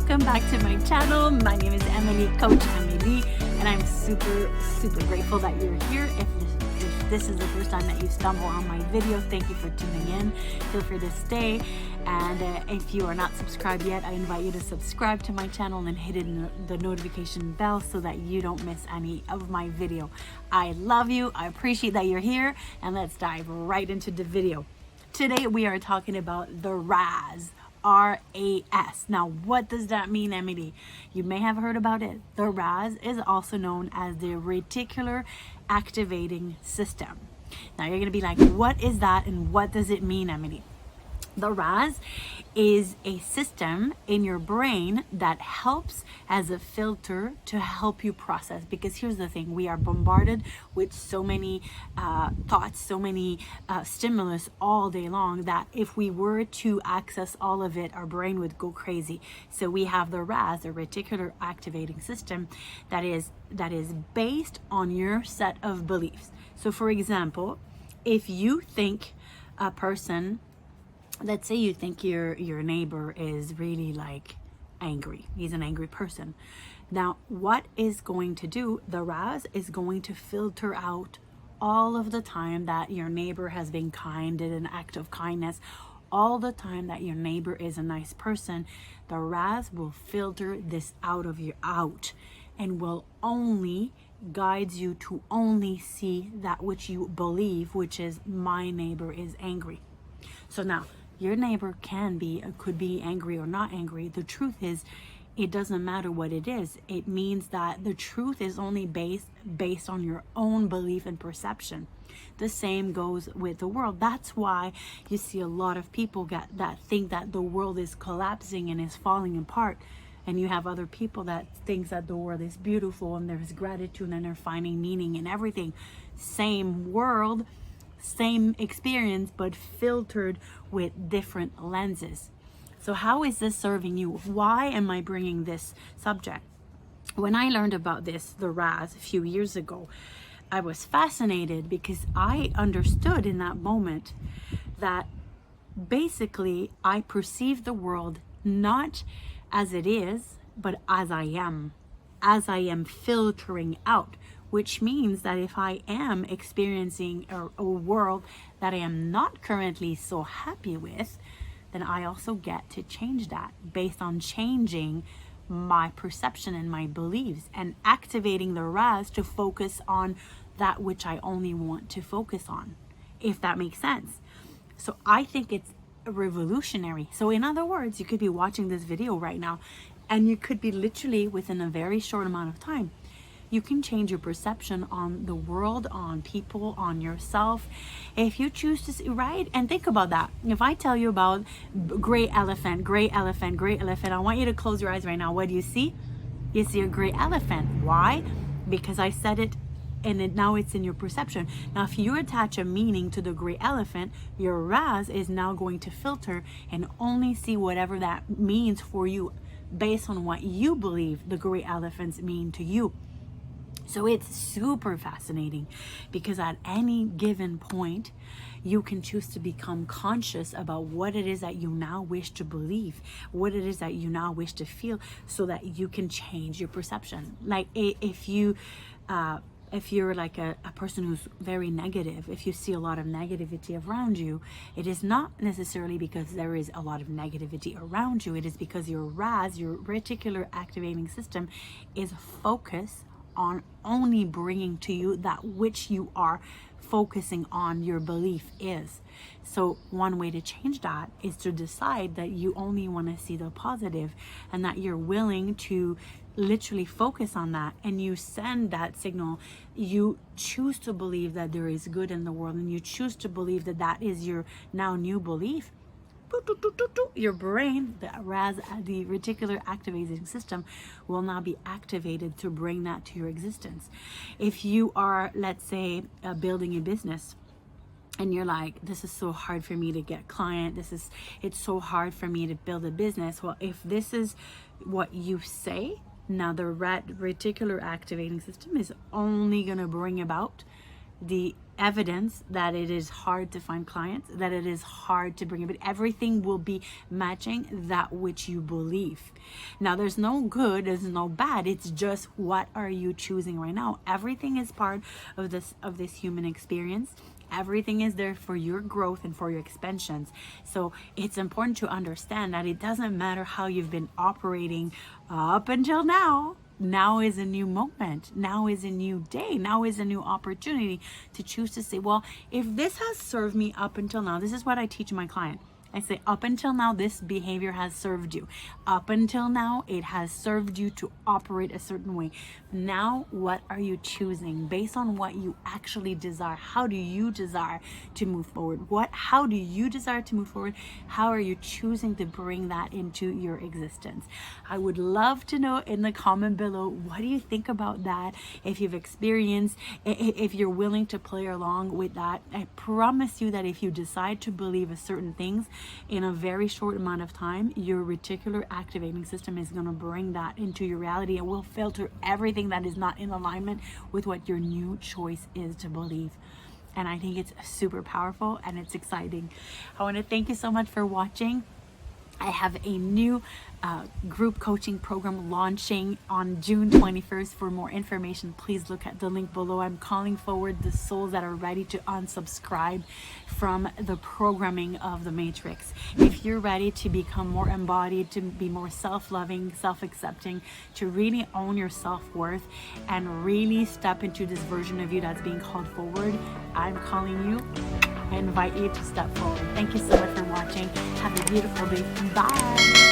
welcome back to my channel. My name is Amelie, Coach Amelie, and I'm super grateful that you're here. If this is the first time that you stumble on my video, thank you for tuning in. Feel free to stay, and if you are not subscribed yet, I invite you to subscribe to my channel and hit the notification bell so that you don't miss any of my video. I love you, I appreciate that you're here, and let's dive right into the video. Today we are talking about the RAS. RAS. Now, what does that mean, Amelie? You may have heard about it. The RAS is also known as the Reticular Activating System. Now, you're going to be like, what is that and what does it mean, Amelie? The RAS is a system in your brain that helps as a filter to help you process. Because here's the thing, we are bombarded with so many thoughts, so many stimulus all day long that if we were to access all of it, our brain would go crazy. So we have the RAS, the Reticular Activating System, that is based on your set of beliefs. So for example, if you think a person, let's say you think your neighbor is really like angry. He's an angry person. Now, what is going to do, the RAS is going to filter out all of the time that your neighbor has been kind, did an act of kindness, all the time that your neighbor is a nice person. The RAS will filter this out and will only guides you to only see that which you believe, which is my neighbor is angry. So now, your neighbor could be angry or not angry. The truth is, it doesn't matter what it is. It means that the truth is only based on your own belief and perception. The same goes with the world. That's why you see a lot of people that think that the world is collapsing and is falling apart. And you have other people that think that the world is beautiful and there's gratitude and they're finding meaning in everything. Same world, same experience, but filtered with different lenses. So how is this serving you? Why am I bringing this subject? When I learned about this, the RAS, a few years ago, I was fascinated because I understood in that moment that basically I perceive the world not as it is, but as I am filtering out. Which means that if I am experiencing a world that I am not currently so happy with, then I also get to change that based on changing my perception and my beliefs and activating the RAS to focus on that which I only want to focus on, if that makes sense. So I think it's revolutionary. So in other words, you could be watching this video right now and you could be literally within a very short amount of time, you can change your perception on the world, on people, on yourself, if you choose to see, right? And think about that. If I tell you about gray elephant, I want you to close your eyes right now. What do you see? You see a gray elephant. Why? Because I said it, and now it's in your perception. Now, if you attach a meaning to the gray elephant, your RAS is now going to filter and only see whatever that means for you based on what you believe the gray elephants mean to you. So it's super fascinating because at any given point, you can choose to become conscious about what it is that you now wish to believe, what it is that you now wish to feel, so that you can change your perception. Like if you're like a person who's very negative, if you see a lot of negativity around you, it is not necessarily because there is a lot of negativity around you. It is because your RAS, your Reticular Activating System, is focused on only bringing to you that which you are focusing on, your belief is. So one way to change that is to decide that you only want to see the positive and that you're willing to literally focus on that, and you send that signal. You choose to believe that there is good in the world, and you choose to believe that that is your now new belief. Your brain, the Reticular Activating System, will now be activated to bring that to your existence. If you are, let's say, building a business, and you're like, this is so hard for me to get client, it's so hard for me to build a business. Well, if this is what you say, now the Reticular Activating System is only going to bring about the evidence that it is hard to find clients, that it is hard to bring it, but everything will be matching that which you believe. Now, there's no good, there's no bad. It's just, what are you choosing right now? Everything is part of this human experience. Everything is there for your growth and for your expansions. So it's important to understand that it doesn't matter how you've been operating up until now. Now is a new moment. Now is a new day. Now is a new opportunity to choose to say, well, if this has served me up until now, this is what I teach my client. I say, up until now, this behavior has served you. Up until now, it has served you to operate a certain way. Now, what are you choosing based on what you actually desire? How do you desire to move forward? How do you desire to move forward? How are you choosing to bring that into your existence? I would love to know in the comment below, what do you think about that? If you've experienced, if you're willing to play along with that, I promise you that if you decide to believe a certain things, in a very short amount of time, your reticular activating system is going to bring that into your reality and will filter everything that is not in alignment with what your new choice is to believe. And I think it's super powerful and it's exciting. I want to thank you so much for watching. I have a new group coaching program launching on June 21st. For more information, please look at the link below. I'm calling forward the souls that are ready to unsubscribe from the programming of the Matrix. If you're ready to become more embodied, to be more self-loving, self-accepting, to really own your self-worth and really step into this version of you that's being called forward, I'm calling you. I invite you to step forward. Thank you so much for watching. Have a beautiful day. Bye.